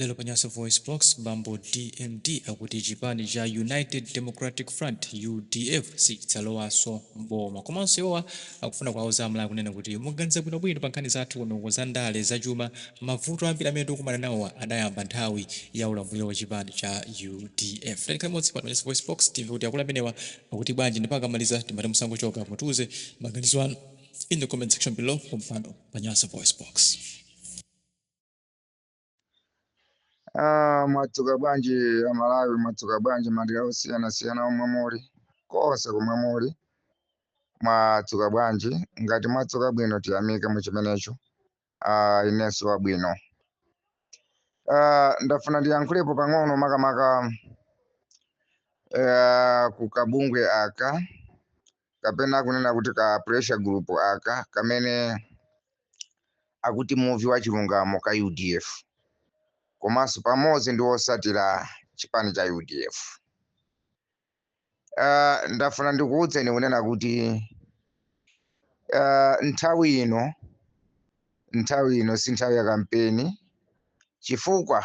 Lelo Panyasa Voice Blocks Bambo DMD akuti chipani cha United Democratic Front UDF sichalowaso mboma komanso iwowa akufuna kuwauza amalawi kunena kuti muganiza bwinobwino pa nkhani zathu kuno za ndale zachuma mavuto ambiri amene tikukumana nawo adayamba nthawi ya ulamuliro wa chipani cha UDF. Lero kamodzi pa Panyasa Voice Blocks timve kuti akulu amenewa akuti bwanji ndipakamaliza timati musangochoka mutuze maganizo anu in the comment section below kumpando Panyasa Voice Box. Mwatsuka bwanji amalawi mwatsuka bwanji madera osiyana omwe muli konse komwe muli mwatsuka bwanji ngati mwatsuka bwino tiyamike muchimenecho inenso wabwino. Ndafuna ndiyankhulepo pang'ono makamaka ku kabungwe aka kapena kunena kuti ka pressure group aka kamene akuti muvi wa chilungamo ka UDF komanso pamodzi ndi osatira chipani cha UDF. Ndafuna ndikuwudzeni kunena kuti nthawi ino si nthawi ya kampeni, chifukwa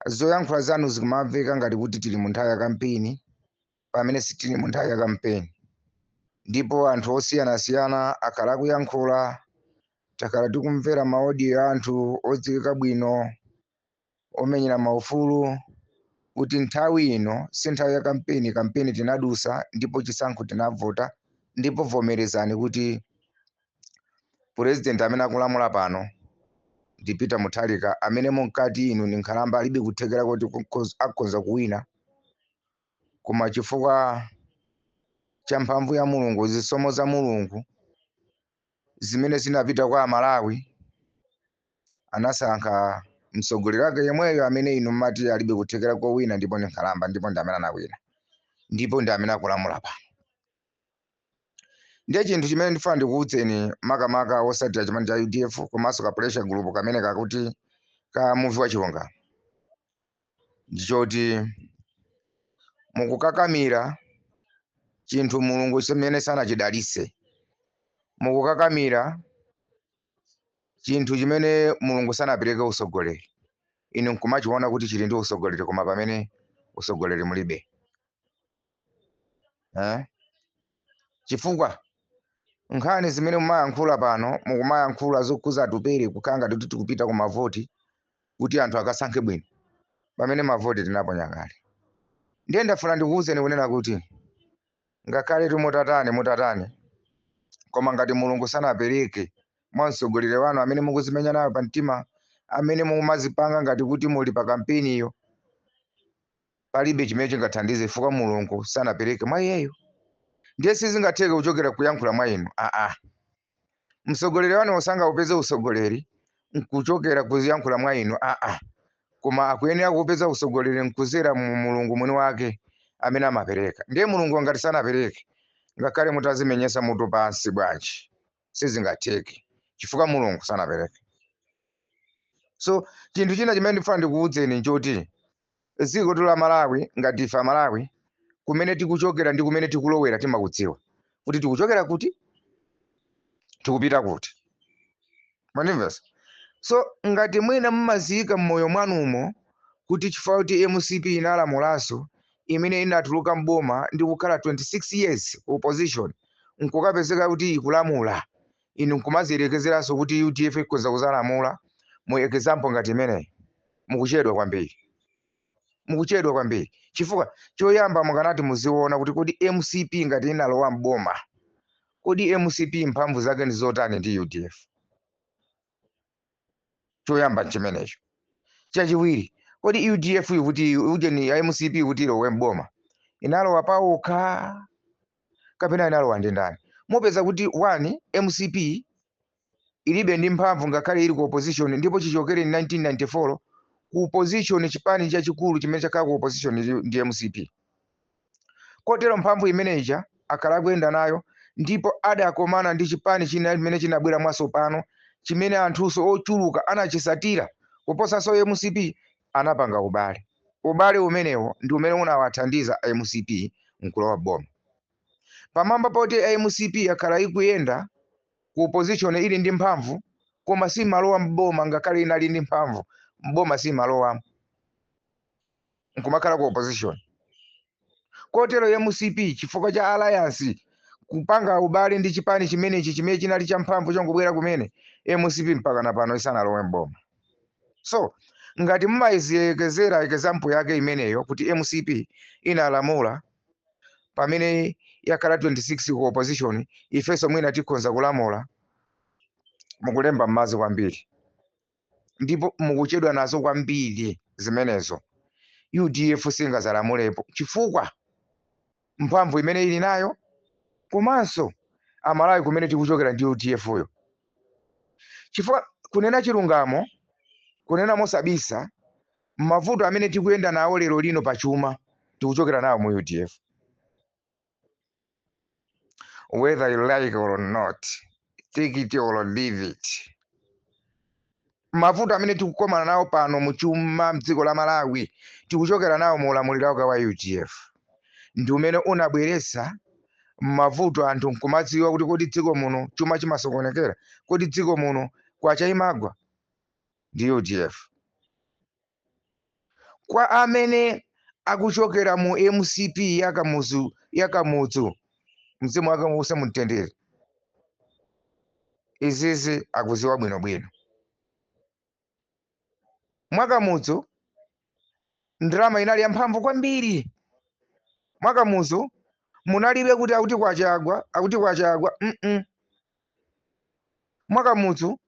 zoyankhula zanu zikumamveka ngati kuti tili mu nthawi ya kampeni pamene sitili mu nthawi ya kampeni, ndipo anthu osiyanasiyana akhala akuyankhula, takhala tikumvera maaudio ya anthu odziwika bwino omenyera maufulu kuti nthawi ino si nthawi ya kampeni. Kampeni tinadusa ndipo chisankho tinavota, ndipo vomerezani kuti president amene akulamula pano ndi Peter Mutharika amene munkati inu nkhalamba alibe kuthekera kuti akhoza kuwina, koma chifukwa cha mphamvu ya Mulungu, zisomo za Mulungu zimene zinapita kwa Amalawi, anasankha mtsogoleri wake yemweyo amene inu mmati alibe kuthekera kowina ndipo ndi nkhalamba, ndipo ndi amene anawina, ndipo ndi amene akulamula pano. Ndiye chinthu chimene ndifuna ndikuwudzeni makamaka osatira chipani cha UDF komanso ka pressure group kamene kakuti ka muvi wa chilungamo, ndichoti mukukakamira chinthu Mulungu chimene sanachidalitse, mukukakamira chinthu chimene Mulungu sanapereke usogoleri, inu nkumachiona kuti chili ndi usogoleri koma pamene usogoleri mulibe. Chifukwa nkhani zimene mumayankhula pano mukumayankhula zokhuza atupere kukhala ngati tikupita ku mavoti kuti anthu akasankhe bwino pamene mavoti tinaponya kale. Ndiye ndafuna ndikuwuzeni kunena kuti ngakhale mutatani koma ngati Mulungu sanapereke mwa mtsogoleri wanu amene mukuzimenya nayo pa mtima, amene mumazipanga ngati kuti muli pa kampeniyo, palibe chimene chingathandize chifukwa Mulungu sanapereke mwa iyeyo. Ndiye sizingatheke kuchokera kuyankhula mwa inu. Mtsogoleri wanu osangapeze usogoleri nkuchokera kuyankhula mwa inu. Koma akuyenera kupeza usogoleri nkuzera mu Mulungu mwini wake amene amapereka. Ndiye Mulungu ngati sanapereke, ngakhale mutazimenyesa mutu pansi bwanji sizingatheke chifukwa Mulungu sanapereke. So chinthu china chimene ndifuna ndikuwudzeni nchoti dziko la Malawi ngati ife Amalawi kumene tikuchokera ndi kumene tikulowera timakudziwa kuti tikuchokera kuti tikupita kuti. Manimvesa? So ngati mwina mmazika mmoyo mwanumo kuti chifukwa kuti MCP inalamulanso imene inatuluka mboma ndi kukhala 26 years opposition nkukapezeka kuti ikulamula, inu nkumaziyerekezeranso kuti UDF ikhoza kuzalamula mu example ngati imeneyi, mukuchedwa kwambiri. Chifukwa choyamba mukanati muziona kuti kodi MCP ngati inalowa mboma, kodi MCP mphamvu zake ndi zotani ndi UDF. Choyamba chimenecho. Chachiwiri, kodi UDF kuti ujeni MCP kuti ilowe mboma inalowa pawokha kapena inalowa ndi ndani? Mupeza kuti 1 MCP ilibe ndi mphamvu ngakhale ili ku opposition, ndipo chichokere 1994 ku opposition, chipani chachikulu chimene chakhala ku opposition ndi MCP. Kotero mphamvu imeneja akhala akuyenda nayo, ndipo adakomana ndi chipani china chimene chinabwera mwaso pano chimene anthuso ochuluka anachisatira kuposanso MCP, anapanga ubale umenewo ndi umene unawathandiza MCP nkulowa boma. Pamamba poti MCP akhala ikuyenda ku opposition ili ndi mphamvu koma si malowa mboma ngakhale inali ndi mphamvu, mboma si malowa nkumakhala ku opposition. Kotero MCP chifukwa cha alliance kupanga ubale ndi chipani chimenechi chimene chinali cha mphamvu chongobwera kumene MCP mpaka na pano isanalowe mboma. So ngati mumayizekezera example yake imeneyo kuti MCP inalamula pamene yakhala 26 ku opposition, ifeso mwina tikhonza kulamula, mukulemba mmazi kwambiri ndipo mukuchedwa nazo kwambiri zimenezo. UDF singazalamulepo chifukwa mphamvu imene ili nayo, komanso amalawi kumene tikuchokera ndi UDF uyo. Chifukwa kunena chilungamo, kunena mosabisa, mavuto amene tikuyenda nawo lero lino pachuma tikuchokera nawo mu UDF. Whether you like or not, take it or leave it. Mavuto amene tikukomana nawo pano muchuma mdziko la Malawi tikuchokera nawo mu ulamuliro wa UDF. Ndi umene unabweresa mavuto anthu nkumadziwa kuti kodi dziko muno chuma chimasokonekera, kodi dziko muno kwachayimagwa ndi UDF. Kwa amene akuchokera mu MCP yakamudzu mzimu wake muuse mutendere, izizi akuziwa bwinobwino. Mwakamudzu ndrama inali yamphamvu kwambiri. Mwakamudzu munalibe kuti akuti kwachagwa. Mwakamudzu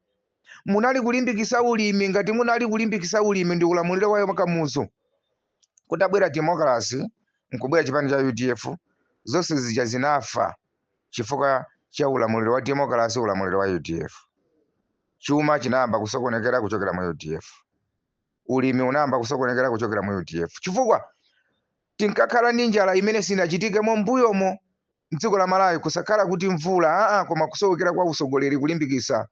munali kulimbikisa ulimi, ngati munali kulimbikisa ulimi ndi ulamuliro wayo Mwakamudzu. Kutabwera democracy nkubwera chipani cha UDF, zonse zija zinafa chifukwa cha ulamuliro wa democracy, ulamuliro wa UDF. Chuma chinayamba kusokonekera kuchokera mu UDF. Ulimi unayamba kusokonekera kuchokera mu UDF. Chifukwa tinkakhala ndi njala imene sinachitike mu mbuyomo mdziko la Malawi, kusakhala kuti mvula koma kusowekera kwa usogoleri kulimbikisa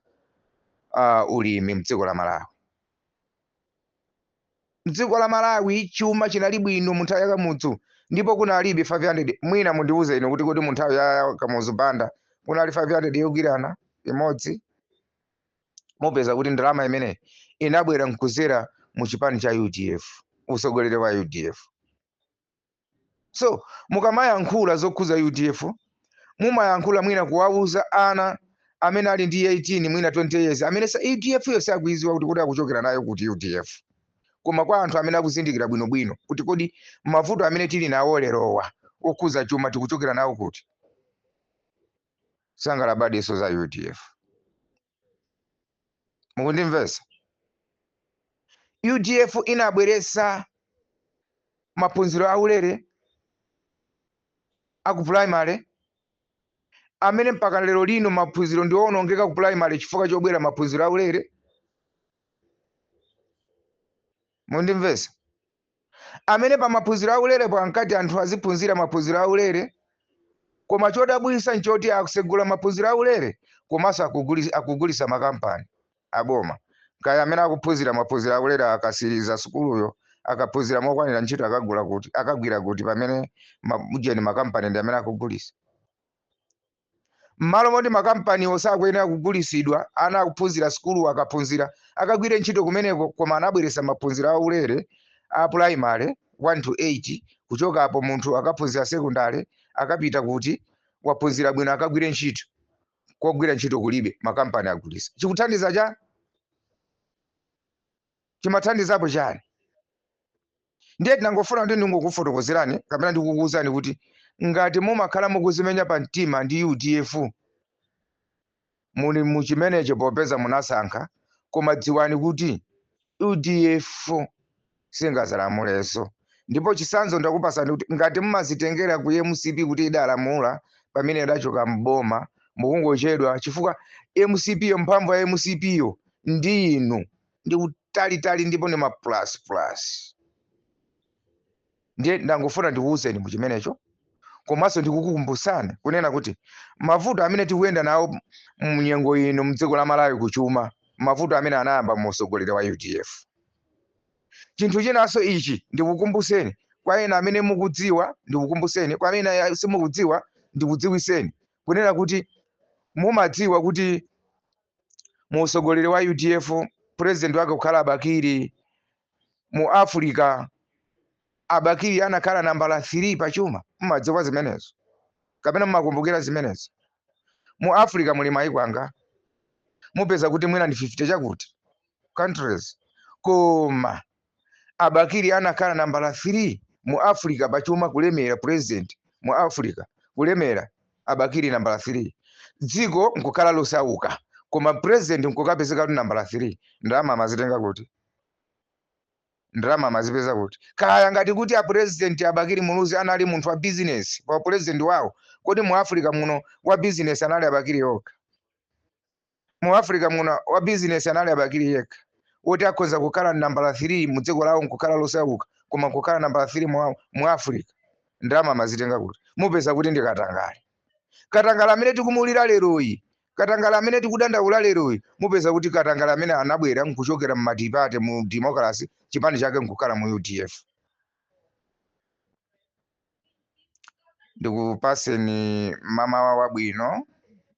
ulimi mdziko la Malawi. Mdziko la Malawi chuma chinali bwino mu nthawi ya Kamudzu, ndipo kunalibe 500. Mwina mundiuze ino kuti mu nthawi ya Kamudzu banda kunali 500 yogwirana imodzi. Mupeza kuti ndalama imene inabwera nkuzera mu chipani cha UDF, usogoleri wa UDF. So mukamayankhula zokhuza UDF, mumayankhula mwina kuwauza ana amene ali ndi 18 mwina 20 years amene UDF yo sakuiziwa kuti akuchokera nayo kuti UDF. Koma kwa anthu amene akuzindikira bwinobwino kuti kodi mavuto amene tili nawo lerowa okhuza chuma tikuchokera nawo kuti, sangalabadiso za UDF. Mukundimvesa? UDF inabweresa maphunziro aulere aku primary amene mpaka lero lino maphunziro ndi owonongeka ku primary chifukwa chobwera maphunziro aulere. Mundimvesa? Amene pa maphunziro aulere pa ankati anthu aziphunzira maphunziro aulere, koma chodabwisa nchoti akusegula maphunziro aulere komanso akugulisa makampani aboma. Kaya amene akuphunzira maphunziro aulere akasiriza sukuluyo akaphunzira mokwanira ntchito akagwira kuti pamene ujeni makampani ndi amene akugulisa. Mmalo moti makampani osakuyenera kugulisidwa, ana akuphunzira sukulu akaphunzira akagwire ntchito kumeneko, koma anabweresa maphunziro aulere a primary 1 to 8, kuchoka apo munthu akaphunzira secondary akapita kuti waphunzira bwino akagwire ntchito, kogwira ntchito kulibe makampani agulisa. Chikuthandiza cha? Chimathandizapo chani? Ndiye tinangofuna kuti ndingokufotokozerani kapena ndikukuwuzani kuti ngati mumakhala mukuzimenya pa mtima ndi UDF, muli muchimenecho popeza munasankha, koma dziwani kuti UDF singazalamuleso. Ndipo chisanzo ndakupasani kuti ngati mumazitengera ku MCP kuti idalamula pamene idachoka mboma, mukungochedwa chifukwa MCP yo, mphamvu ya MCP yo ndi inu, ndi utalitali ndipo ni ma plus. Ndiye ndangofuna ndikuwuzeni muchimenecho, komanso ndikukukumbusani kunena kuti mavuto amene tikuyenda nawo munyengo ino mdziko la Malawi kuchuma, mavuto amene anayamba mu usogoleri wa UDF. Chinthu chinanso ichi ndikukumbuseni, kwa ena amene mukudziwa ndikukumbuseni, kwa amene simukudziwa ndikudziwiseni kunena kuti mumadziwa kuti mu usogoleri wa UDF president wake kukhala Bakiri mu Africa Abakiri anakhala nambala 3 pachuma, mmadziwa zimenezo kapena mmakumbukira zimenezo? Mu Africa muli maiko anga mupeza kuti mwina ndi 50 chakuti countries, koma Abakiri anakhala nambala 3 mu Africa pachuma kulemera president mu Africa kulemera Abakiri nambala 3. Dziko nkukhala losauka koma president nkukapezeka kuti nambala 3. Ndalama amazitenga kuti? Ndalama amazipeza kuti? Kaya ngati kuti a president Abakiri Muluzi anali munthu wa business pa president wawo, kodi mu Africa muno wa business anali Abakiri yokha? Mu Africa muno wa business anali Abakiri yekha woti akhoza kukhala nambala 3 mu dziko lawo nkukhala losauka koma kukhala nambala 3 mu Africa? Ndalama amazitenga kuti? Mupeza kuti ndi Katangale. Katangale amene tikumulira leroyi, Katangale amene tikudandaula leroyi, mupeza kuti Katangale amene anabwera nkuchokera mmatipate mu democracy, chipani chake nkukhala mu UDF. Ndikupaseni mamawa wabwino,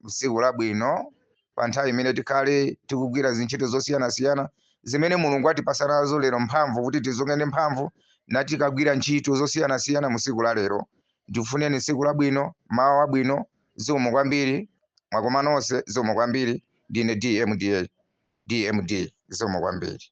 usiku labwino, pa nthawi imene tikhale tikugwira zintchito zosiyanasiyana zimene Mulungu atipasa nazo lero mphamvu kuti tizongene mphamvu nati kagwira ntchito zosiyanasiyana mu siku la lero. Ndifuneni siku labwino, mawa wabwino, zikomo kwambiri, mwakoma nonse, zikomo kwambiri. Ndine DMD, zikomo kwambiri.